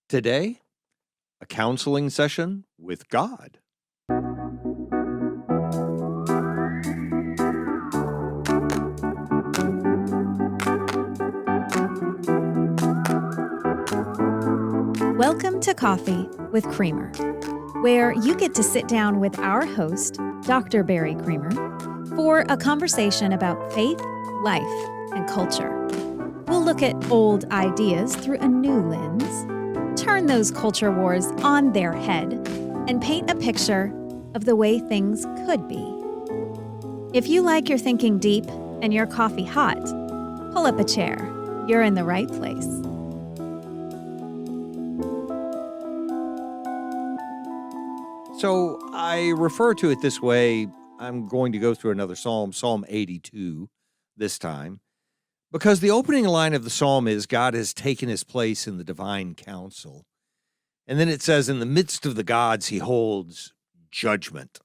Today, a counseling session with God. Welcome to Coffee with Creamer, where you get to sit down with our host, Dr. Barry Creamer, for a conversation about faith, life, and culture. We'll look at old ideas through a new lens, turn those culture wars on their head, and paint a picture of the way things could be. If you like your thinking deep and your coffee hot, pull up a chair. You're in the right place. So I refer to it this way. I'm going to go through another psalm, Psalm 82, this time, because the opening line of the psalm is God has taken his place in the divine council. And then it says, in the midst of the gods, he holds judgment.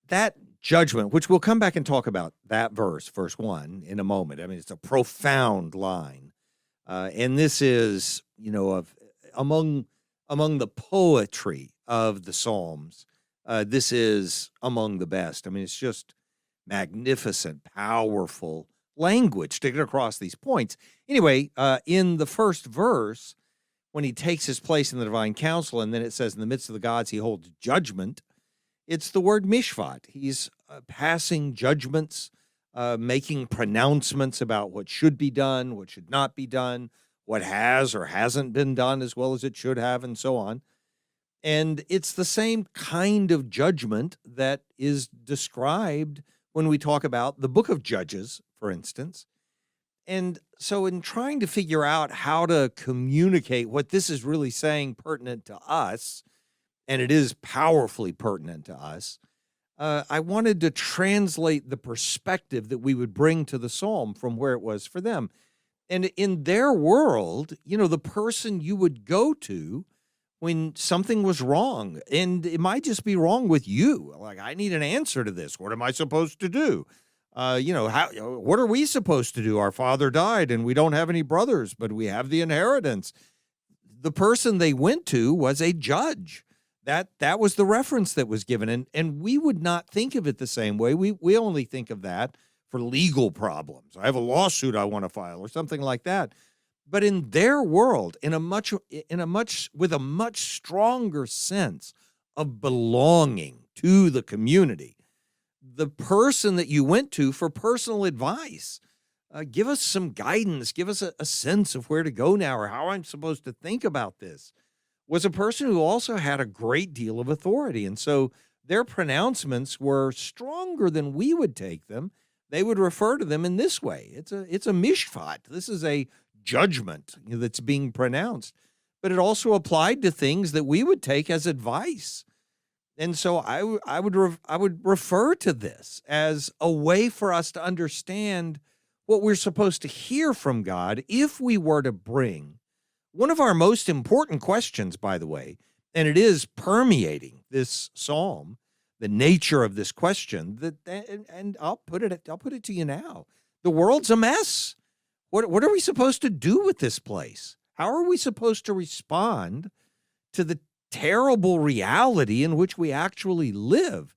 That judgment, which we'll come back and talk about that verse 1, in a moment. I mean, it's a profound line. And this is, of among the poetry of the Psalms, this is among the best. I mean, it's just magnificent, powerful language to get across these points. Anyway, in the first verse, when he takes his place in the divine council, and then it says, in the midst of the gods, he holds judgment, it's the word mishpat. He's passing judgments, making pronouncements about what should be done, what should not be done, what has or hasn't been done as well as it should have, and so on. And it's the same kind of judgment that is described when we talk about the book of Judges, for instance. And so in trying to figure out how to communicate what this is really saying pertinent to us, and it is powerfully pertinent to us, I wanted to translate the perspective that we would bring to the psalm from where it was for them. And in their world, the person you would go to when something was wrong, and it might just be wrong with you. Like, I need an answer to this. What am I supposed to do? What are we supposed to do? Our father died and we don't have any brothers, but we have the inheritance. The person they went to was a judge. That was the reference that was given. And we would not think of it the same way. We only think of that for legal problems. I have a lawsuit I want to file or something like that. But in their world, with a much stronger sense of belonging to the community, the person that you went to for personal advice, give us some guidance, give us a sense of where to go now or how I'm supposed to think about this, was a person who also had a great deal of authority. And so their pronouncements were stronger than we would take them. They would refer to them in this way. It's a mishpat. This is a judgment that's being pronounced, but it also applied to things that we would take as advice. And so I would refer to this as a way for us to understand what we're supposed to hear from God if we were to bring one of our most important questions, by the way, and it is permeating this psalm, the nature of this question, and I'll put it to you now. The world's a mess. What are we supposed to do with this place? How are we supposed to respond to the terrible reality in which we actually live?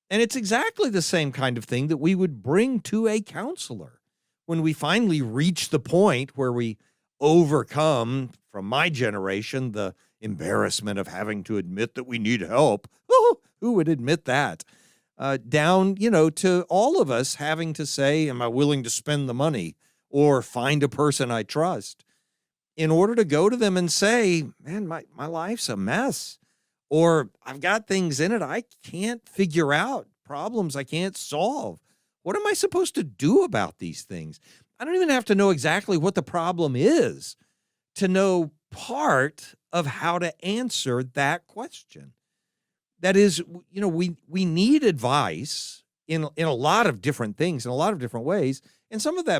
And it's exactly the same kind of thing that we would bring to a counselor when we finally reach the point where we overcome, from my generation, the embarrassment of having to admit that we need help. Oh, who would admit that? Down, to all of us having to say, am I willing to spend the money or find a person I trust in order to go to them and say, man, my life's a mess, or I've got things in it I can't figure out, problems I can't solve. What am I supposed to do about these things? I don't even have to know exactly what the problem is to know part of how to answer that question. That is, we need advice in a lot of different things, in a lot of different ways. And some of that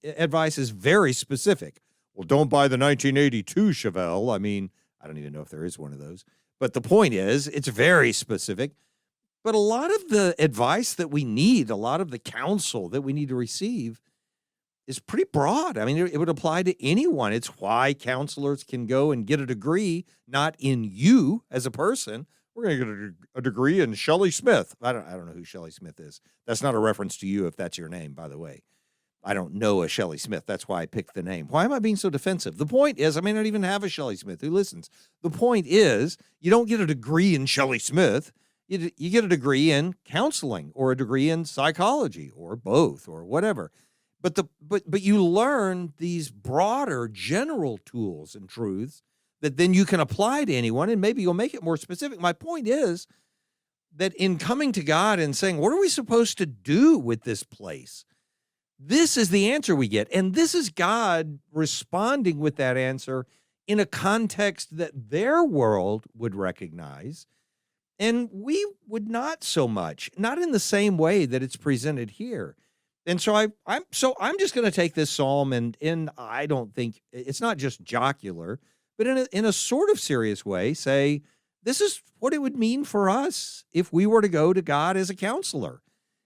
advice is very specific. Well, don't buy the 1982 Chevelle. I mean, I don't even know if there is one of those. But the point is, it's very specific. But a lot of the advice that we need, a lot of the counsel that we need to receive is pretty broad. I mean, it would apply to anyone. It's why counselors can go and get a degree, not in you as a person. We're going to get a degree in Shelley Smith. I don't know who Shelley Smith is. That's not a reference to you if that's your name, by the way. I don't know a Shelley Smith. That's why I picked the name. Why am I being so defensive? The point is, I may not even have a Shelley Smith who listens. The point is, you don't get a degree in Shelley Smith. You get a degree in counseling or a degree in psychology or both or whatever. But you learn these broader general tools and truths that then you can apply to anyone, and maybe you'll make it more specific. My point is that in coming to God and saying, what are we supposed to do with this place? This is the answer we get. And this is God responding with that answer in a context that their world would recognize, and we would not so much, not in the same way that it's presented here. And so I'm just going to take this psalm and I don't think it's not just jocular, but in a sort of serious way, say, this is what it would mean for us if we were to go to God as a counselor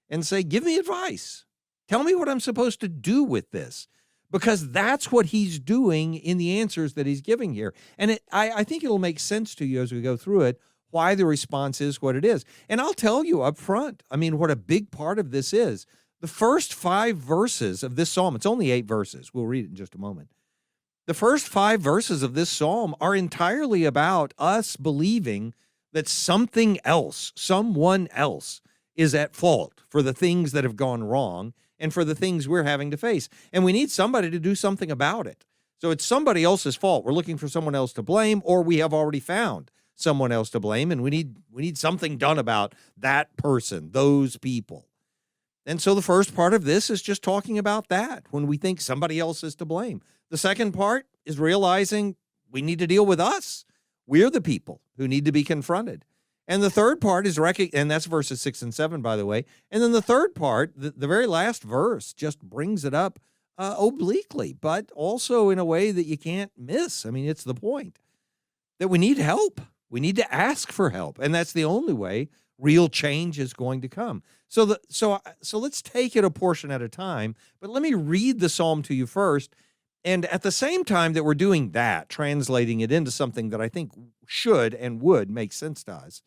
and say, give me advice. Tell me what I'm supposed to do with this, because that's what he's doing in the answers that he's giving here. And I think it'll make sense to you as we go through it, why the response is what it is. And I'll tell you up front, I mean, what a big part of this is. The first 5 verses of this psalm, it's only 8 verses. We'll read it in just a moment. The first 5 verses of this psalm are entirely about us believing that something else, someone else, is at fault for the things that have gone wrong and for the things we're having to face. And we need somebody to do something about it. So it's somebody else's fault. We're looking for someone else to blame, or we have already found someone else to blame, and we need something done about that person, those people. And so the first part of this is just talking about that, when we think somebody else is to blame. The second part is realizing we need to deal with us. We're the people who need to be confronted. And the third part is, and that's verses 6 and 7, by the way. And then the third part, the very last verse, just brings it up obliquely, but also in a way that you can't miss. I mean, it's the point that we need help. We need to ask for help. And that's the only way real change is going to come. So let's take it a portion at a time, but let me read the psalm to you first. And at the same time that we're doing that, translating it into something that I think should and would make sense to us,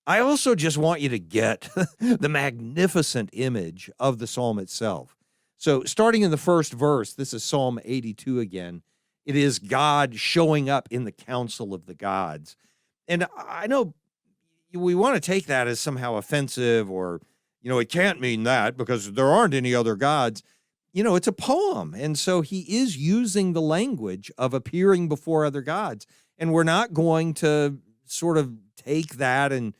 I also just want you to get the magnificent image of the psalm itself. So starting in the first verse, this is Psalm 82 again. It is God showing up in the council of the gods. And I know we want to take that as somehow offensive, or, it can't mean that because there aren't any other gods. It's a poem. And so he is using the language of appearing before other gods. And we're not going to sort of take that and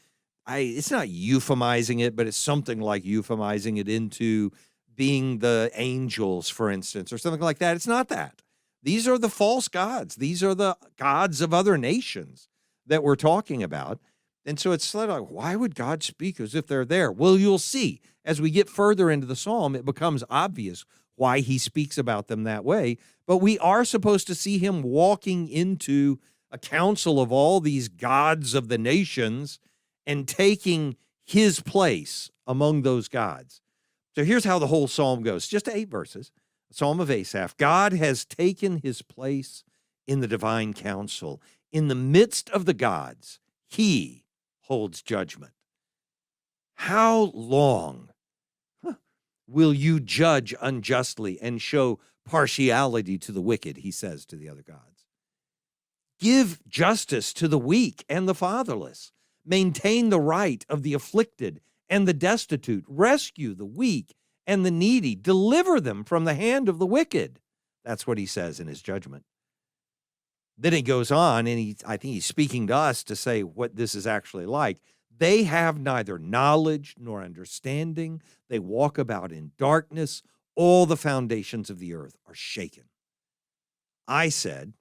it's not euphemizing it, but it's something like euphemizing it into being the angels, for instance, or something like that. It's not that. These are the false gods. These are the gods of other nations that we're talking about. And so it's sort of like, why would God speak as if they're there? Well, you'll see. As we get further into the psalm, it becomes obvious why he speaks about them that way. But we are supposed to see him walking into a council of all these gods of the nations and taking his place among those gods. So here's how the whole psalm goes. Just 8 verses. Psalm of Asaph. God has taken his place in the divine council. In the midst of the gods, he holds judgment. How long will you judge unjustly and show partiality to the wicked, he says to the other gods. Give justice to the weak and the fatherless. Maintain the right of the afflicted and the destitute. Rescue the weak and the needy. Deliver them from the hand of the wicked. That's what he says in his judgment. Then he goes on, and I think he's speaking to us to say what this is actually like. They have neither knowledge nor understanding. They walk about in darkness. All the foundations of the earth are shaken. I said,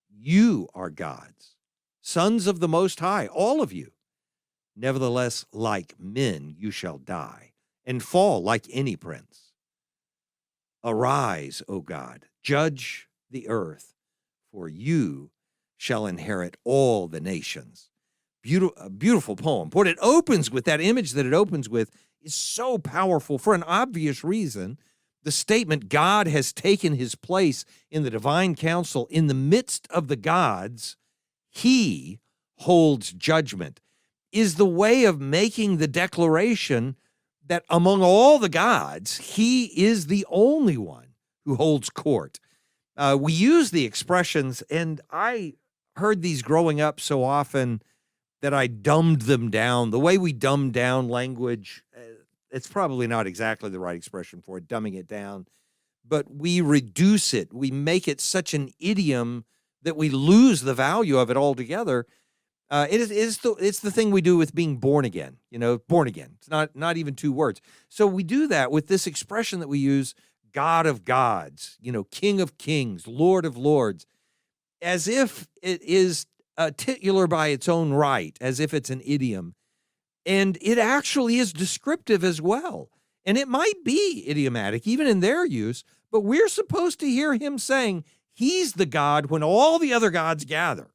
you are gods, sons of the Most High, all of you. Nevertheless, like men, you shall die and fall like any prince. Arise, O God, judge the earth, for you shall inherit all the nations. Beautiful poem. What it opens with, that image that it opens with, is so powerful for an obvious reason, The statement, God has taken his place in the divine council in the midst of the gods, he holds judgment, is the way of making the declaration that among all the gods, he is the only one who holds court. We use the expressions, and I heard these growing up so often that I dumbed them down. The way we dumb down language, it's probably not exactly the right expression for it, dumbing it down, but we reduce it. We make it such an idiom that we lose the value of it altogether. It's the thing we do with being born again, born again. It's not even two words. So we do that with this expression that we use, God of gods, King of kings, Lord of lords, as if it is titular by its own right, as if it's an idiom. And it actually is descriptive as well. And it might be idiomatic, even in their use, but we're supposed to hear him saying he's the God when all the other gods gather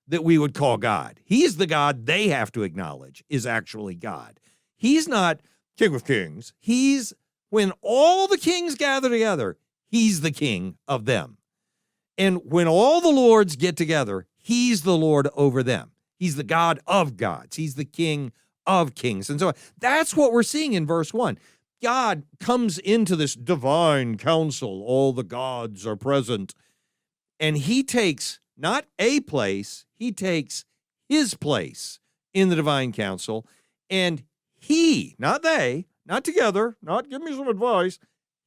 that we would call God. He's the God they have to acknowledge is actually God. He's not King of kings. He's, when all the kings gather together, he's the king of them. And when all the lords get together, he's the Lord over them. He's the God of gods. He's the King of kings. And so that's what we're seeing in verse 1. God comes into this divine council. All the gods are present. And he takes not a place, he takes his place in the divine council. And he, not they, not together, not give me some advice,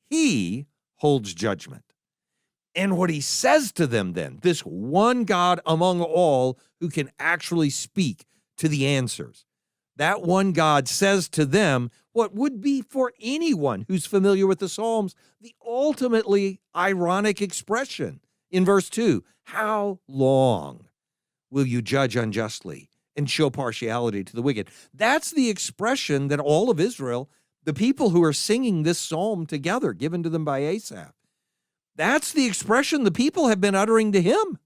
he holds judgment. And what he says to them then, this one God among all who can actually speak to the answers, that one God says to them what would be for anyone who's familiar with the Psalms, the ultimately ironic expression in verse 2, how long will you judge unjustly and show partiality to the wicked? That's the expression that all of Israel, the people who are singing this psalm together, given to them by Asaph, that's the expression the people have been uttering to him.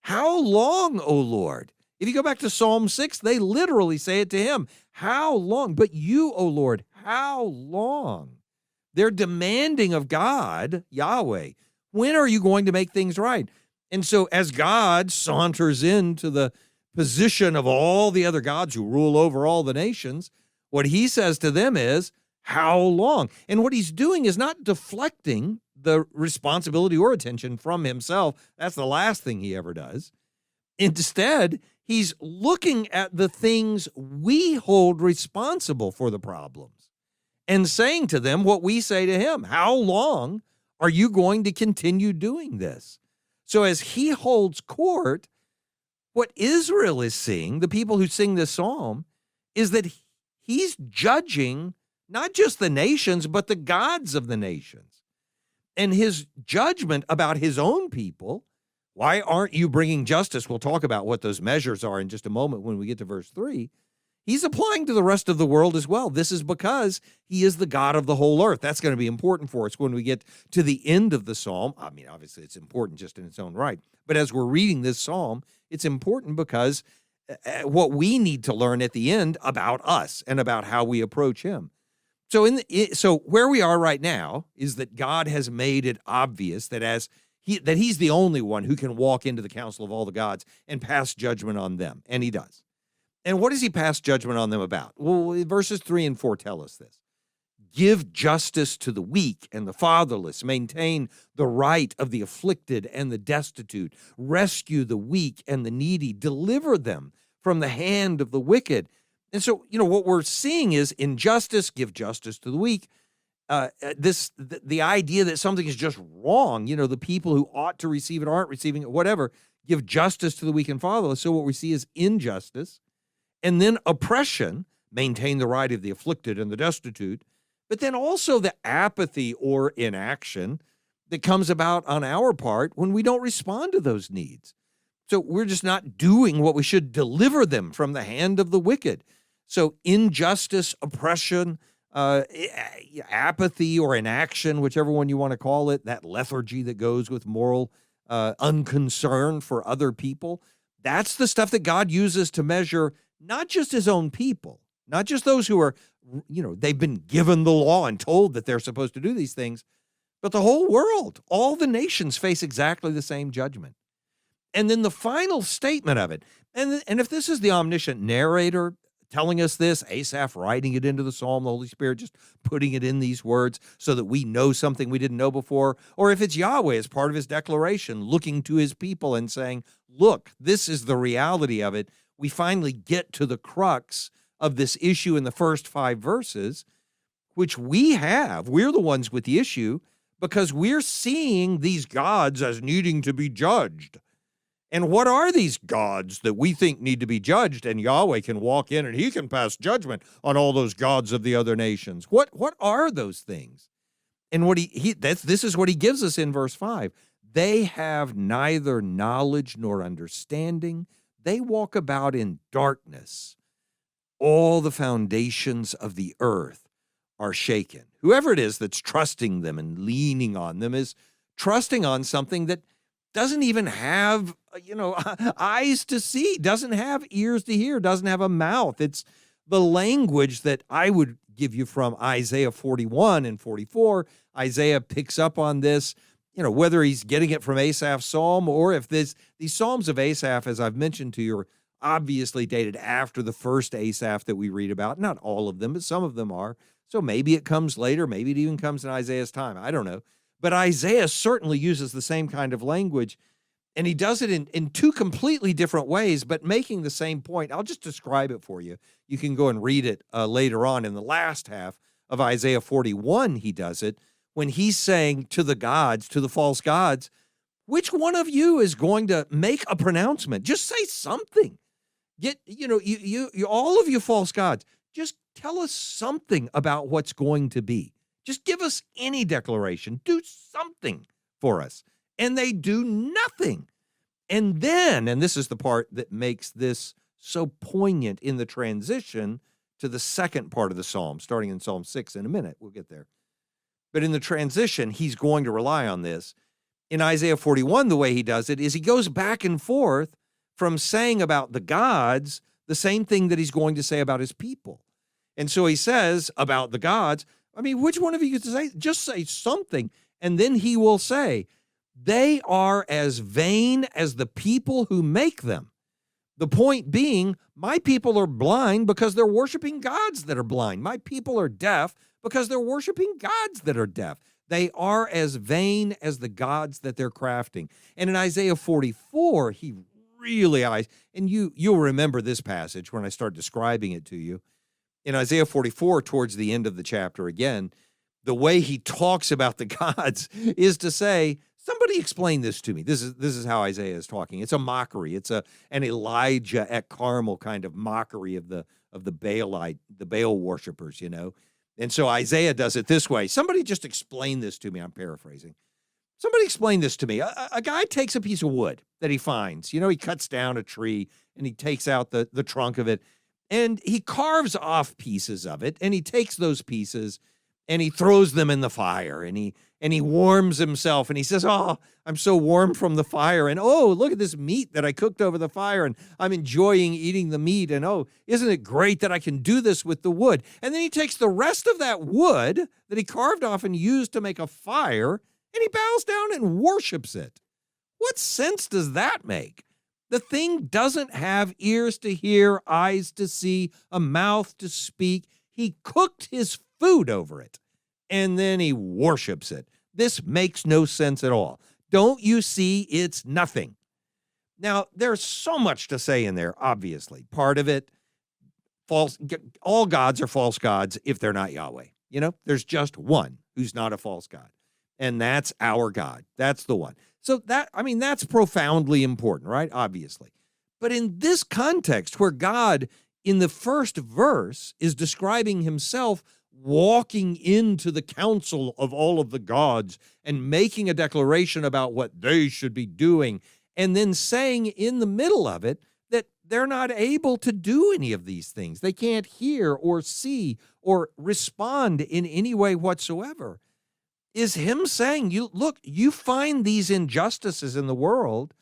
How long, O Lord? If you go back to Psalm 6, they literally say it to him. How long? But you, O Lord, how long? They're demanding of God, Yahweh, when are you going to make things right? And so as God saunters into the position of all the other gods who rule over all the nations, what he says to them is, how long? And what he's doing is not deflecting the responsibility or attention from himself. That's the last thing he ever does. Instead, he's looking at the things we hold responsible for the problems and saying to them what we say to him. How long are you going to continue doing this? So as he holds court, what Israel is seeing, the people who sing this psalm, is that he's judging not just the nations, but the gods of the nations. And his judgment about his own people, why aren't you bringing justice? We'll talk about what those measures are in just a moment when we get to verse 3. He's applying to the rest of the world as well. This is because he is the God of the whole earth. That's going to be important for us when we get to the end of the psalm. I mean, obviously, it's important just in its own right. But as we're reading this psalm, it's important because what we need to learn at the end about us and about how we approach him. So where we are right now is that God has made it obvious that that he's the only one who can walk into the council of all the gods and pass judgment on them, and he does. And what does he pass judgment on them about? Well, verses 3 and 4 tell us this. Give justice to the weak and the fatherless. Maintain the right of the afflicted and the destitute. Rescue the weak and the needy. Deliver them from the hand of the wicked. And so, what we're seeing is injustice, give justice to the weak. The idea that something is just wrong, the people who ought to receive it aren't receiving it, whatever, give justice to the weak and fatherless. So what we see is injustice, and then oppression, maintain the right of the afflicted and the destitute, but then also the apathy or inaction that comes about on our part when we don't respond to those needs. So we're just not doing what we should, deliver them from the hand of the wicked. So injustice, oppression, apathy or inaction, whichever one you want to call it, that lethargy that goes with moral unconcern for other people, that's the stuff that God uses to measure not just his own people, not just those who are, they've been given the law and told that they're supposed to do these things, but the whole world, all the nations face exactly the same judgment. And then the final statement of it, and if this is the omniscient narrator telling us this, Asaph writing it into the psalm, the Holy Spirit just putting it in these words so that we know something we didn't know before, or if it's Yahweh as part of his declaration, looking to his people and saying, look, this is the reality of it. We finally get to the crux of this issue in the first 5 verses, which we're the ones with the issue because we're seeing these gods as needing to be judged. And what are these gods that we think need to be judged? And Yahweh can walk in and he can pass judgment on all those gods of the other nations. What are those things? And what this is what he gives us in verse 5. They have neither knowledge nor understanding. They walk about in darkness. All the foundations of the earth are shaken. Whoever it is that's trusting them and leaning on them is trusting on something that doesn't even have, eyes to see, doesn't have ears to hear, doesn't have a mouth. It's the language that I would give you from Isaiah 41 and 44. Isaiah picks up on this, whether he's getting it from Asaph's psalm or if these psalms of Asaph, as I've mentioned to you, are obviously dated after the first Asaph that we read about. Not all of them, but some of them are. So maybe it comes later. Maybe it even comes in Isaiah's time. I don't know. But Isaiah certainly uses the same kind of language, and he does it in 2 completely different ways, but making the same point. I'll just describe it for you. You can go and read it later on in the last half of Isaiah 41. He does it when he's saying to the gods, to the false gods, which one of you is going to make a pronouncement? Just say something. You all of you false gods, just tell us something about what's going to be. Just give us any declaration. Do something for us. And they do nothing. And then, and this is the part that makes this so poignant in the transition to the second part of the psalm, starting in Psalm 6 in a minute. We'll get there. But in the transition, he's going to rely on this. In Isaiah 41, the way he does it is he goes back and forth from saying about the gods the same thing that he's going to say about his people. And so he says about the gods, which one of you could say? Just say something. And then he will say, they are as vain as the people who make them. The point being, my people are blind because they're worshiping gods that are blind. My people are deaf because they're worshiping gods that are deaf. They are as vain as the gods that they're crafting. And in Isaiah 44, he really, and you'll remember this passage when I start describing it to you. In Isaiah 44, towards the end of the chapter again, the way he talks about the gods is to say, somebody explain this to me. This is how Isaiah is talking. It's a mockery. It's an Elijah at Carmel kind of mockery of the Baal worshipers, And so Isaiah does it this way. Somebody just explain this to me. I'm paraphrasing. Somebody explain this to me. A guy takes a piece of wood that he finds. He cuts down a tree and he takes out the trunk of it. And he carves off pieces of it, and he takes those pieces and he throws them in the fire, and he warms himself, and he says, oh, I'm so warm from the fire, and oh, look at this meat that I cooked over the fire, and I'm enjoying eating the meat, and oh, isn't it great that I can do this with the wood? And then he takes the rest of that wood that he carved off and used to make a fire, and he bows down and worships it. What sense does that make? The thing doesn't have ears to hear, eyes to see, a mouth to speak. He cooked his food over it, and then he worships it. This makes no sense at all. Don't you see it's nothing? Now, there's so much to say in there, obviously. Part of it, all gods are false gods if they're not Yahweh. There's just one who's not a false god, and that's our God. That's the one. So that's profoundly important, right? Obviously. But in this context where God in the first verse is describing himself walking into the council of all of the gods and making a declaration about what they should be doing, and then saying in the middle of it that they're not able to do any of these things. They can't hear or see or respond in any way whatsoever. Is him saying, you find these injustices in the world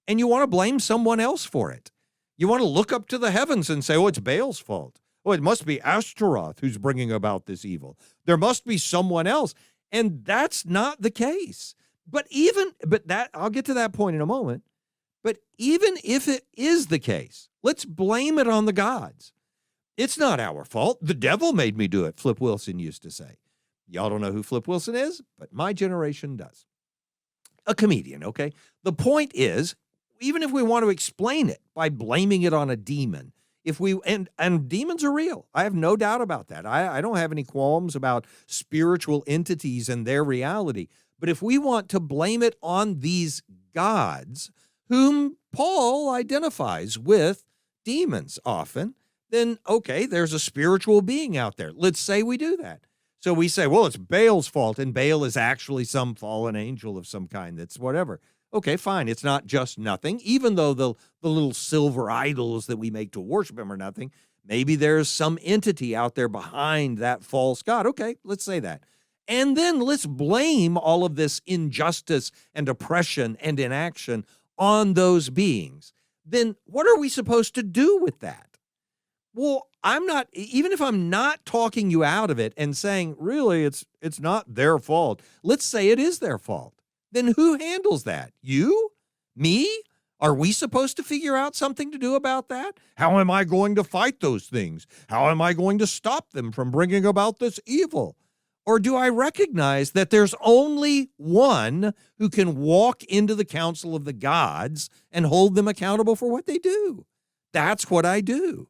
and you want to blame someone else for it. You want to look up to the heavens and say, oh, it's Baal's fault. Oh, it must be Ashtaroth who's bringing about this evil. There must be someone else. And that's not the case. But that I'll get to that point in a moment. But even if it is the case, let's blame it on the gods. It's not our fault. The devil made me do it, Flip Wilson used to say. Y'all don't know who Flip Wilson is, but my generation does. A comedian, okay? The point is, even if we want to explain it by blaming it on a demon, and demons are real. I have no doubt about that. I don't have any qualms about spiritual entities and their reality. But if we want to blame it on these gods, whom Paul identifies with demons often, then, okay, there's a spiritual being out there. Let's say we do that. So we say, well, it's Baal's fault, and Baal is actually some fallen angel of some kind that's whatever. Okay, fine. It's not just nothing. Even though the little silver idols that we make to worship him are nothing, maybe there's some entity out there behind that false god. Okay, let's say that. And then let's blame all of this injustice and oppression and inaction on those beings. Then what are we supposed to do with that? Well, even if I'm not talking you out of it and saying, really, it's not their fault. Let's say it is their fault. Then who handles that? You? Me? Are we supposed to figure out something to do about that? How am I going to fight those things? How am I going to stop them from bringing about this evil? Or do I recognize that there's only one who can walk into the council of the gods and hold them accountable for what they do? That's what I do.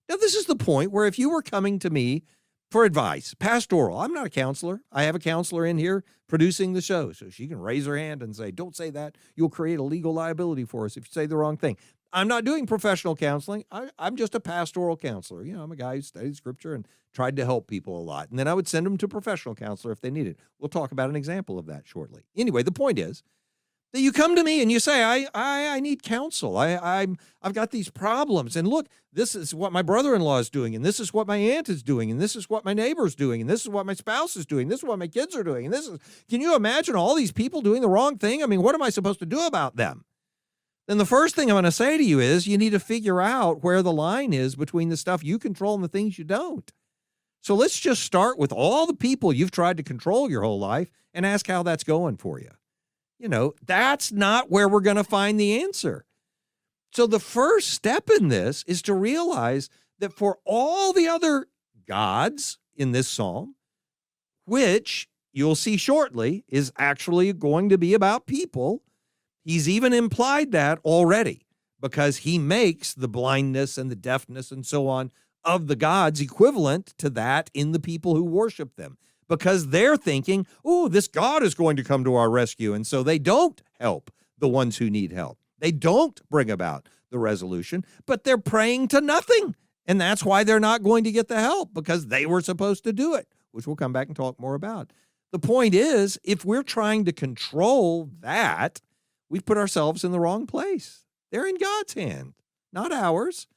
Now, this is the point where if you were coming to me for advice, pastoral, I'm not a counselor. I have a counselor in here producing the show, so she can raise her hand and say, don't say that. You'll create a legal liability for us if you say the wrong thing. I'm not doing professional counseling. I'm just a pastoral counselor. I'm a guy who studied scripture and tried to help people a lot. And then I would send them to a professional counselor if they needed. We'll talk about an example of that shortly. Anyway, the point is that you come to me and you say, I need counsel. I've got these problems. And look, this is what my brother-in-law is doing. And this is what my aunt is doing. And this is what my neighbor's doing. And this is what my spouse is doing. This is what my kids are doing. And can you imagine all these people doing the wrong thing? I mean, what am I supposed to do about them? Then the first thing I'm going to say to you is you need to figure out where the line is between the stuff you control and the things you don't. So let's just start with all the people you've tried to control your whole life and ask how that's going for you. That's not where we're going to find the answer. So the first step in this is to realize that for all the other gods in this psalm, which you'll see shortly is actually going to be about people, he's even implied that already because he makes the blindness and the deafness and so on of the gods equivalent to that in the people who worship them. Because they're thinking, oh, this God is going to come to our rescue. And so they don't help the ones who need help. They don't bring about the resolution, but they're praying to nothing. And that's why they're not going to get the help, because they were supposed to do it, which we'll come back and talk more about. The point is, if we're trying to control that, we've put ourselves in the wrong place. They're in God's hand, not ours.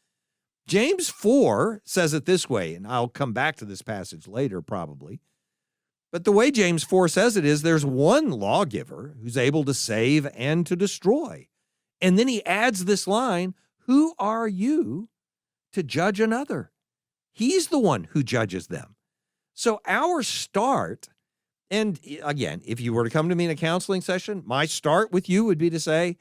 James 4 says it this way, and I'll come back to this passage later probably. But the way James 4 says it is there's one lawgiver who's able to save and to destroy. And then he adds this line, who are you to judge another? He's the one who judges them. So our start, and again, if you were to come to me in a counseling session, my start with you would be to say,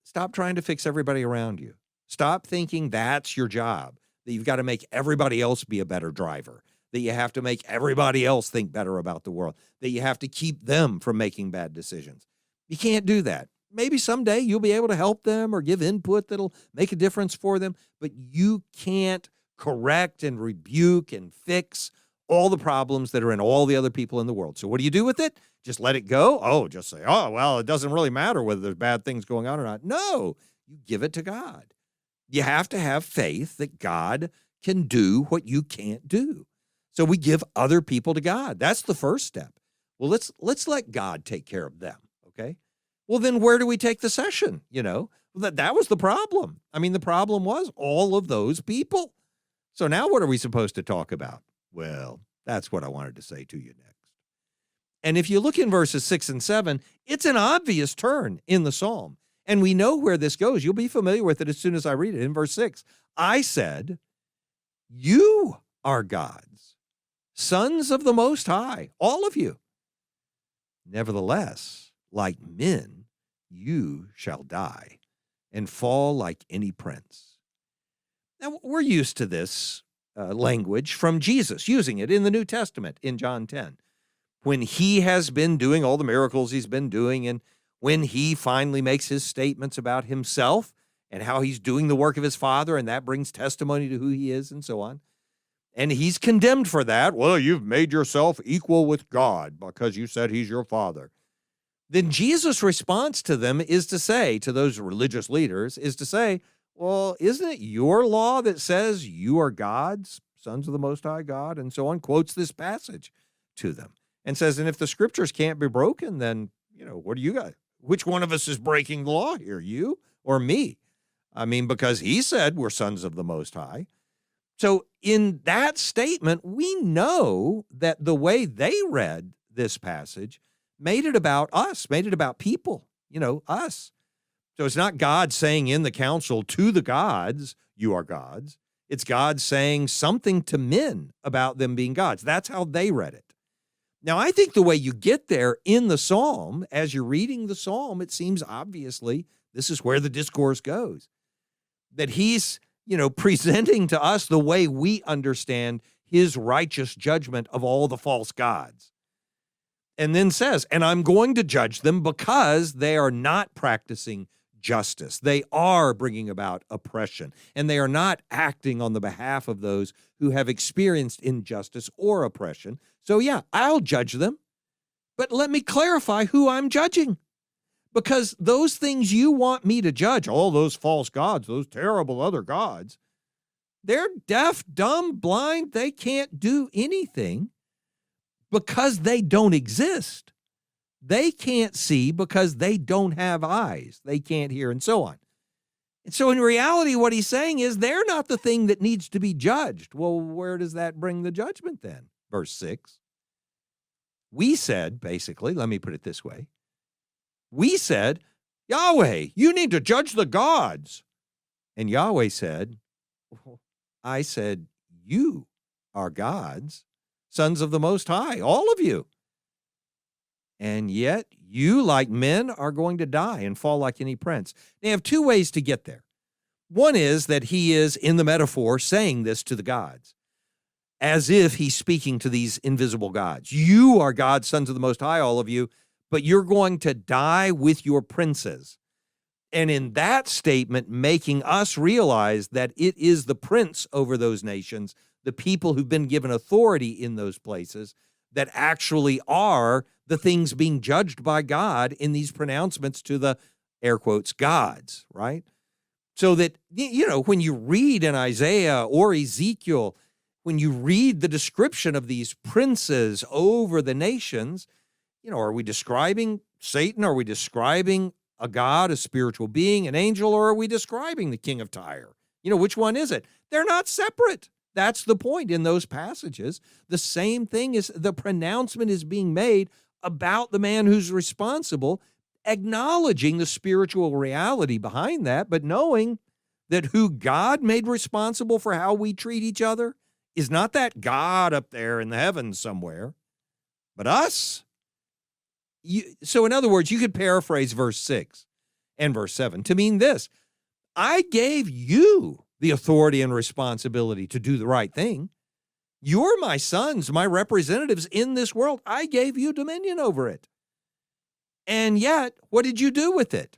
stop trying to fix everybody around you. Stop thinking that's your job, that you've got to make everybody else be a better driver, that you have to make everybody else think better about the world, that you have to keep them from making bad decisions. You can't do that. Maybe someday you'll be able to help them or give input that'll make a difference for them, but you can't correct and rebuke and fix all the problems that are in all the other people in the world. So what do you do with it? Just let it go? Oh, just say, oh, well, it doesn't really matter whether there's bad things going on or not. No, you give it to God. You have to have faith that God can do what you can't do. So we give other people to God. That's the first step. Well, let's let God take care of them, okay? Well, then where do we take the session? That was the problem. I mean, the problem was all of those people. So now what are we supposed to talk about? Well, that's what I wanted to say to you next. And if you look in verses 6 and 7, it's an obvious turn in the psalm. And we know where this goes. You'll be familiar with it as soon as I read it. In verse 6, I said, you are gods, sons of the Most High, all of you. Nevertheless, like men, you shall die and fall like any prince. Now, we're used to this language from Jesus, using it in the New Testament in John 10. When he has been doing all the miracles he's been doing, and when he finally makes his statements about himself and how he's doing the work of his Father, and that brings testimony to who he is and so on. And he's condemned for that. Well, you've made yourself equal with God because you said he's your Father. Then Jesus' response to them is to say, to those religious leaders, is to say, well, isn't it your law that says you are gods, sons of the Most High God, and so on? Quotes this passage to them and says, and if the scriptures can't be broken, then, what do you got? Which one of us is breaking the law here, you or me? I mean, because he said we're sons of the Most High. So in that statement, we know that the way they read this passage made it about us, made it about people, us. So it's not God saying in the council to the gods, you are gods. It's God saying something to men about them being gods. That's how they read it. Now, I think the way you get there in the psalm, as you're reading the psalm, it seems obviously this is where the discourse goes. That he's, presenting to us the way we understand his righteous judgment of all the false gods. And then says, and I'm going to judge them because they are not practicing justice. They are bringing about oppression, and they are not acting on the behalf of those who have experienced injustice or oppression. So yeah, I'll judge them, but let me clarify who I'm judging. Because those things you want me to judge, all those false gods, those terrible other gods, they're deaf, dumb, blind. They can't do anything because they don't exist. They can't see because they don't have eyes. They can't hear, and so on. And so in reality, what he's saying is they're not the thing that needs to be judged. Well, where does that bring the judgment then? Verse 6. We said, basically, let me put it this way. We said, Yahweh, you need to judge the gods. And Yahweh said, I said, you are gods, sons of the Most High, all of you. And yet you, like men, are going to die and fall like any prince. They have two ways to get there. One is that he is, in the metaphor, saying this to the gods, as if he's speaking to these invisible gods. You are gods, sons of the Most High, all of you, but you're going to die with your princes. And in that statement, making us realize that it is the prince over those nations, the people who've been given authority in those places, that actually are the things being judged by God in these pronouncements to the, air quotes, gods, right? So that, when you read in Isaiah or Ezekiel, when you read the description of these princes over the nations, are we describing Satan? Are we describing a god, a spiritual being, an angel, or are we describing the king of Tyre? Which one is it? They're not separate. That's the point in those passages. The same thing is the pronouncement is being made about the man who's responsible, acknowledging the spiritual reality behind that, but knowing that who God made responsible for how we treat each other is not that God up there in the heavens somewhere, but us. So in other words, you could paraphrase verse 6 and verse 7 to mean this: I gave you the authority and responsibility to do the right thing. You're my sons, my representatives in this world. I gave you dominion over it. And yet, what did you do with it?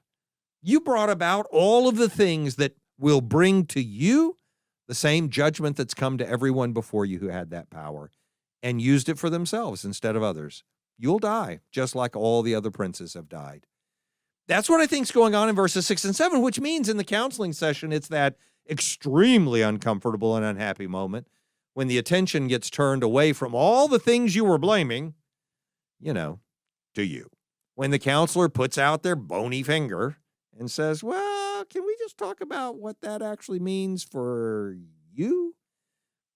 You brought about all of the things that will bring to you the same judgment that's come to everyone before you who had that power, and used it for themselves instead of others. You'll die, just like all the other princes have died. That's what I think is going on in verses 6 and 7, which means in the counseling session, it's that extremely uncomfortable and unhappy moment when the attention gets turned away from all the things you were blaming, to you. When the counselor puts out their bony finger and says, well, can we just talk about what that actually means for you?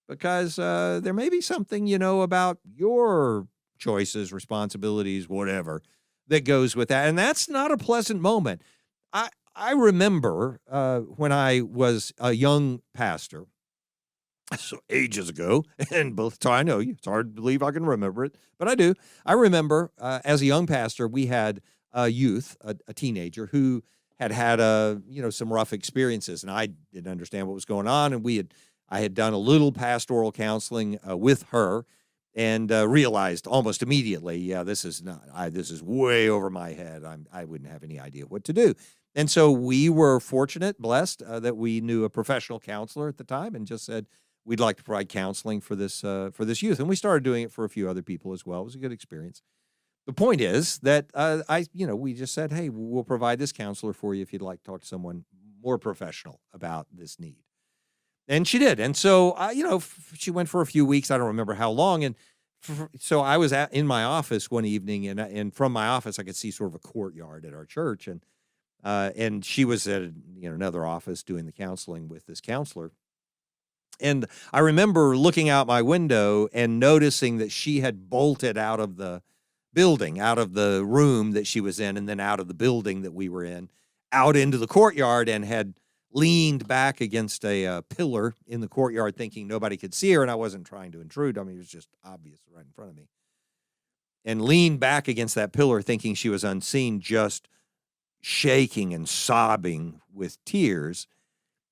Because there may be something, about your choices, responsibilities, whatever, that goes with that. And that's not a pleasant moment. I remember when I was a young pastor, So ages ago, and so I know you. It's hard to believe I can remember it, but I do. I remember as a young pastor, we had a youth, a teenager who had some rough experiences, and I didn't understand what was going on, and I had done a little pastoral counseling with her, and realized almost immediately, yeah, this is way over my head. I wouldn't have any idea what to do. And so we were fortunate, blessed that we knew a professional counselor at the time, and just said, we'd like to provide counseling for this youth, and we started doing it for a few other people as well. It was a good experience. The point is that we just said, hey, we'll provide this counselor for you if you'd like to talk to someone more professional about this need, and she did. And so, she went for a few weeks. I don't remember how long, and so I was in my office one evening, and from my office I could see sort of a courtyard at our church, and she was at another office doing the counseling with this counselor. And I remember looking out my window and noticing that she had bolted out of the building, out of the room that she was in, and then out of the building that we were in, out into the courtyard, and had leaned back against a pillar in the courtyard thinking nobody could see her, and I wasn't trying to intrude. I mean, it was just obvious right in front of me. And leaned back against that pillar thinking she was unseen, just shaking and sobbing with tears,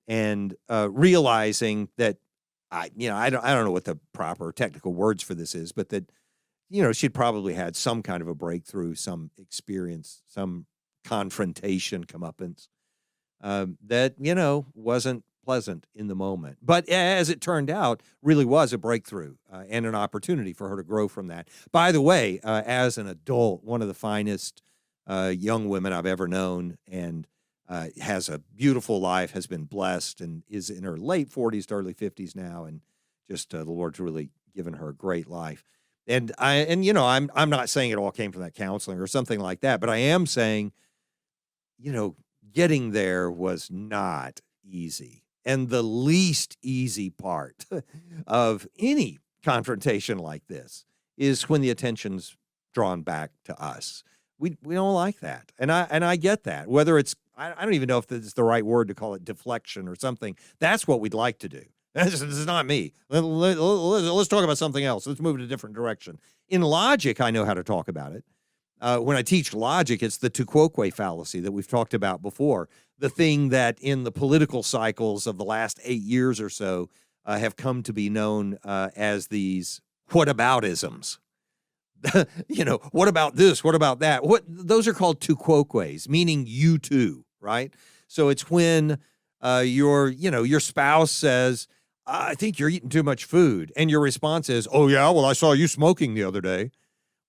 and realizing that I don't know what the proper technical words for this is, but that she'd probably had some kind of a breakthrough, some experience, some confrontation, comeuppance that wasn't pleasant in the moment, but as it turned out, really was a breakthrough and an opportunity for her to grow from that. By the way, as an adult, one of the finest young women I've ever known, and has a beautiful life, has been blessed, and is in her late 40s to early 50s now, and just the Lord's really given her a great life. And I'm not saying it all came from that counseling or something like that, but I am saying, getting there was not easy. And the least easy part of any confrontation like this is when the attention's drawn back to us. We don't like that, and I get that. Whether it's I don't even know if it's the right word to call it deflection or something. That's what we'd like to do. This is not me. Let's talk about something else. Let's move in a different direction. In logic, I know how to talk about it. When I teach logic, it's the tu quoque fallacy that we've talked about before. The thing that in the political cycles of the last 8 years or so have come to be known as these whataboutisms. What about this? What about that? Those are called tu quoques, meaning you too, right? So it's when your spouse says, I think you're eating too much food. And your response is, oh yeah, well, I saw you smoking the other day.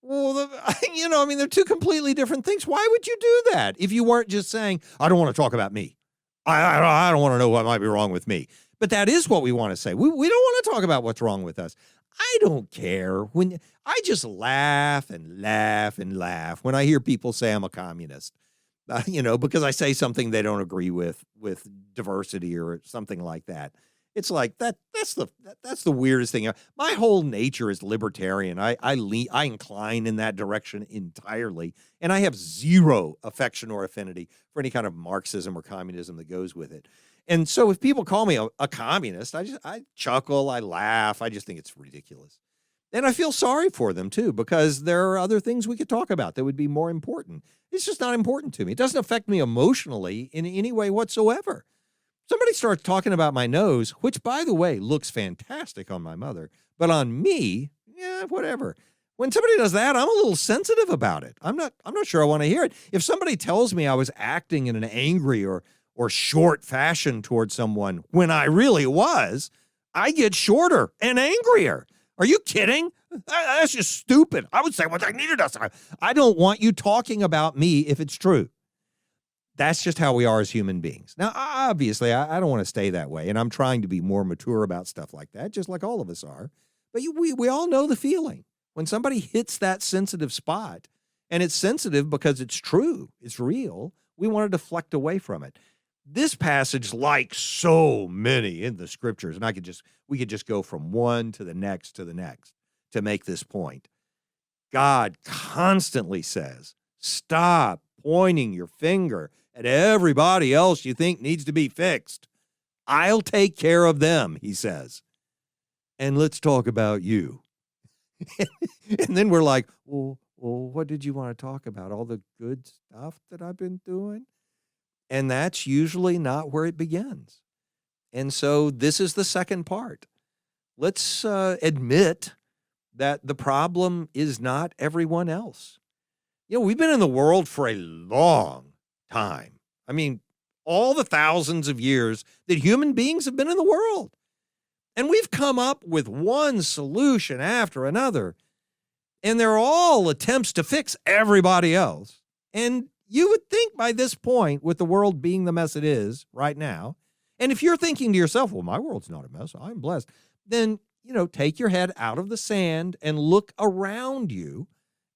Well, they're two completely different things. Why would you do that if you weren't just saying, I don't want to talk about me. I don't want to know what might be wrong with me. But that is what we want to say. We don't want to talk about what's wrong with us. I don't care. When I just laugh and laugh and laugh when I hear people say I'm a communist, because I say something they don't agree with diversity or something like that. It's like that's the weirdest thing. My whole nature is libertarian. I incline in that direction entirely, and I have zero affection or affinity for any kind of Marxism or communism that goes with it. And so if people call me a communist, I chuckle, I laugh. I just think it's ridiculous. And I feel sorry for them too, because there are other things we could talk about that would be more important. It's just not important to me. It doesn't affect me emotionally in any way whatsoever. Somebody starts talking about my nose, which, by the way, looks fantastic on my mother, but on me, yeah, whatever. When somebody does that, I'm a little sensitive about it. I'm not sure I want to hear it. If somebody tells me I was acting in an angry or short fashion towards someone when I really was, I get shorter and angrier. Are you kidding? That's just stupid. I would say what I needed to say. I don't want you talking about me if it's true. That's just how we are as human beings. Now, obviously, I don't want to stay that way, and I'm trying to be more mature about stuff like that, just like all of us are. But we all know the feeling. When somebody hits that sensitive spot, and it's sensitive because it's true, it's real, we want to deflect away from it. This passage, like so many in the scriptures, and we could just go from one to the next to make this point. God constantly says, stop pointing your finger at everybody else you think needs to be fixed. I'll take care of them, he says. and let's talk about you. And then we're like, well, what did you want to talk about? All the good stuff that I've been doing? And that's usually not where it begins. And so this is the second part. Let's admit that the problem is not everyone else. We've been in the world for a long time. I mean, all the thousands of years that human beings have been in the world. And we've come up with one solution after another. And they're all attempts to fix everybody else. And you would think by this point, with the world being the mess it is right now, and if you're thinking to yourself, well, my world's not a mess, I'm blessed, then, take your head out of the sand and look around you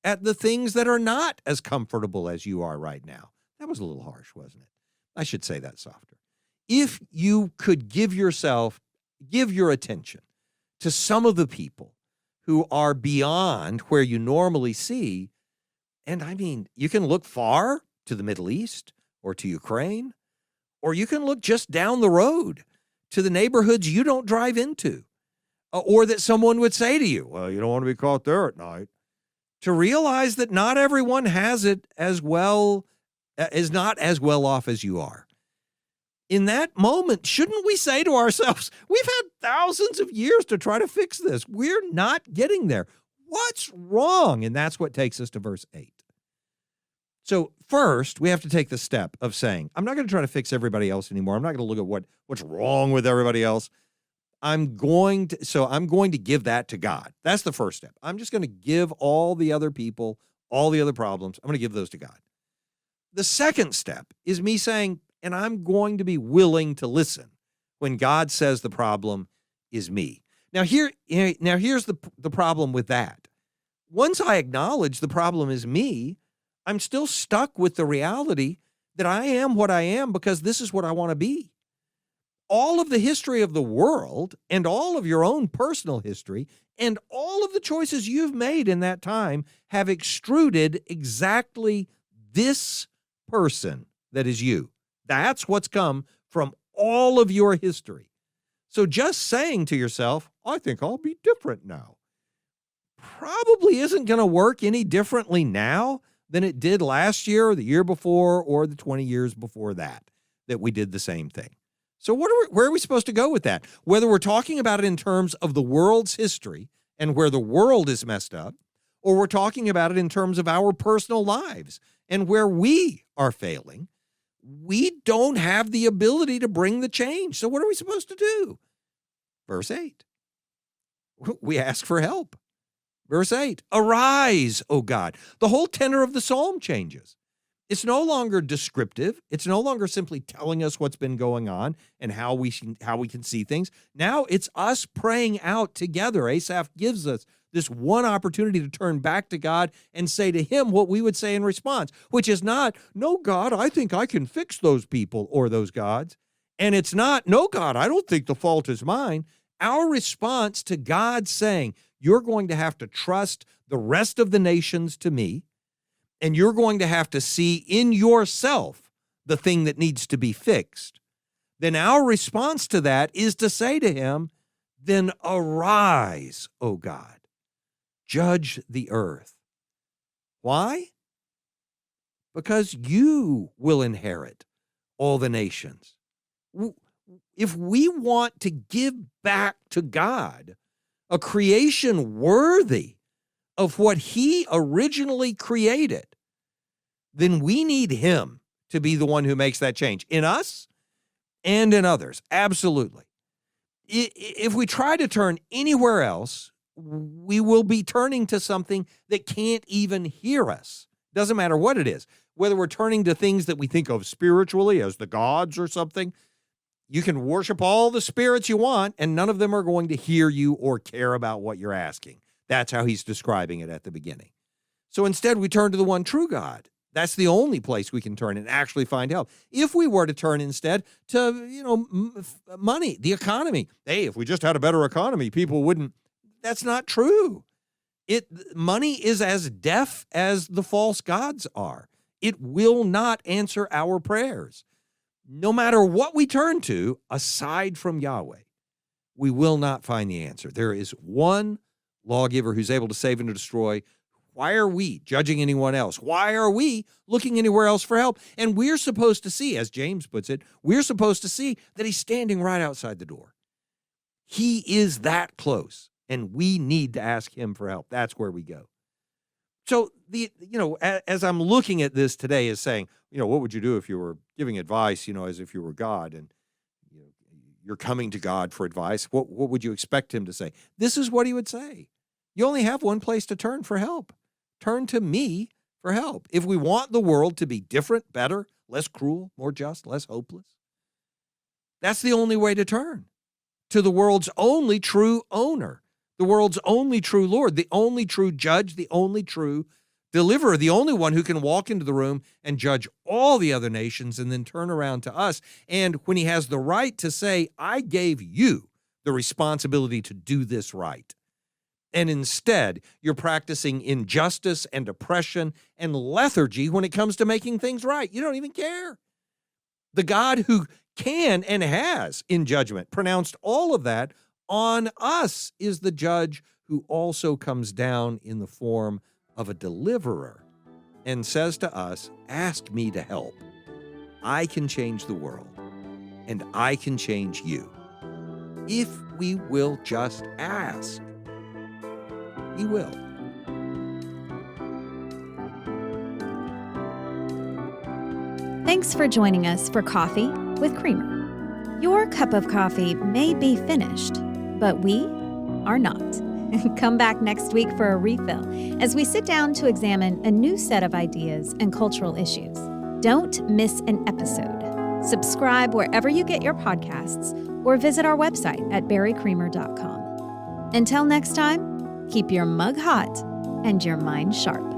at the things that are not as comfortable as you are right now. That was a little harsh, wasn't it? I should say that softer. If you could give your attention to some of the people who are beyond where you normally see, and I mean, you can look far to the Middle East or to Ukraine, or you can look just down the road to the neighborhoods you don't drive into, or that someone would say to you, well, you don't want to be caught there at night, to realize that not everyone has it as well, is not as well off as you are. In that moment, shouldn't we say to ourselves, we've had thousands of years to try to fix this. We're not getting there. What's wrong? And that's what takes us to verse 8. So first, we have to take the step of saying, I'm not going to try to fix everybody else anymore. I'm not going to look at what's wrong with everybody else. I'm going to give that to God. That's the first step. I'm just going to give all the other people, all the other problems, I'm going to give those to God. The second step is me saying, and I'm going to be willing to listen when God says the problem is me. Now here's the problem with that. Once I acknowledge the problem is me, I'm still stuck with the reality that I am what I am because this is what I want to be. All of the history of the world and all of your own personal history and all of the choices you've made in that time have extruded exactly this person that is you. That's what's come from all of your history. So just saying to yourself, I think I'll be different now, probably isn't going to work any differently now than it did last year or the year before or the 20 years before that we did the same thing. So where are we supposed to go with that? Whether we're talking about it in terms of the world's history and where the world is messed up, or we're talking about it in terms of our personal lives and where we are failing, we don't have the ability to bring the change. So what are we supposed to do? Verse 8. We ask for help. Verse 8. Arise, O God. The whole tenor of the psalm changes. It's no longer descriptive. It's no longer simply telling us what's been going on and how we can see things. Now it's us praying out together. Asaph gives us this one opportunity to turn back to God and say to him what we would say in response, which is not, no, God, I think I can fix those people or those gods. And it's not, no, God, I don't think the fault is mine. Our response to God saying, you're going to have to trust the rest of the nations to me, and you're going to have to see in yourself the thing that needs to be fixed. Then our response to that is to say to him, then arise, O God. Judge the earth. Why? Because you will inherit all the nations. If we want to give back to God a creation worthy of what he originally created, then we need him to be the one who makes that change in us and in others. Absolutely. If we try to turn anywhere else, we will be turning to something that can't even hear us. Doesn't matter what it is. Whether we're turning to things that we think of spiritually as the gods or something, you can worship all the spirits you want, and none of them are going to hear you or care about what you're asking. That's how he's describing it at the beginning. So instead, we turn to the one true God. That's the only place we can turn and actually find help. If we were to turn instead to, money, the economy. Hey, if we just had a better economy, people wouldn't. That's not true. Money is as deaf as the false gods are. It will not answer our prayers. No matter what we turn to, aside from Yahweh, we will not find the answer. There is one lawgiver who's able to save and to destroy. Why are we judging anyone else? Why are we looking anywhere else for help? And we're supposed to see, as James puts it, we're supposed to see that he's standing right outside the door. He is that close, and we need to ask him for help. That's where we go. So, as I'm looking at this today is saying, what would you do if you were giving advice, as if you were God and you're coming to God for advice? What would you expect him to say? This is what he would say. You only have one place to turn for help. Turn to me for help. If we want the world to be different, better, less cruel, more just, less hopeless, that's the only way to turn. To the world's only true owner, the world's only true Lord, the only true judge, the only true deliverer, the only one who can walk into the room and judge all the other nations and then turn around to us. And when he has the right to say, I gave you the responsibility to do this right. And instead, you're practicing injustice and oppression and lethargy when it comes to making things right. You don't even care. The God who can and has, in judgment, pronounced all of that on us is the judge who also comes down in the form of a deliverer and says to us, ask me to help. I can change the world, and I can change you. If we will just ask, he will. Thanks for joining us for Coffee with Creamer. Your cup of coffee may be finished, but we are not. Come back next week for a refill as we sit down to examine a new set of ideas and cultural issues. Don't miss an episode. Subscribe wherever you get your podcasts or visit our website at barrycreamer.com. Until next time, keep your mug hot and your mind sharp.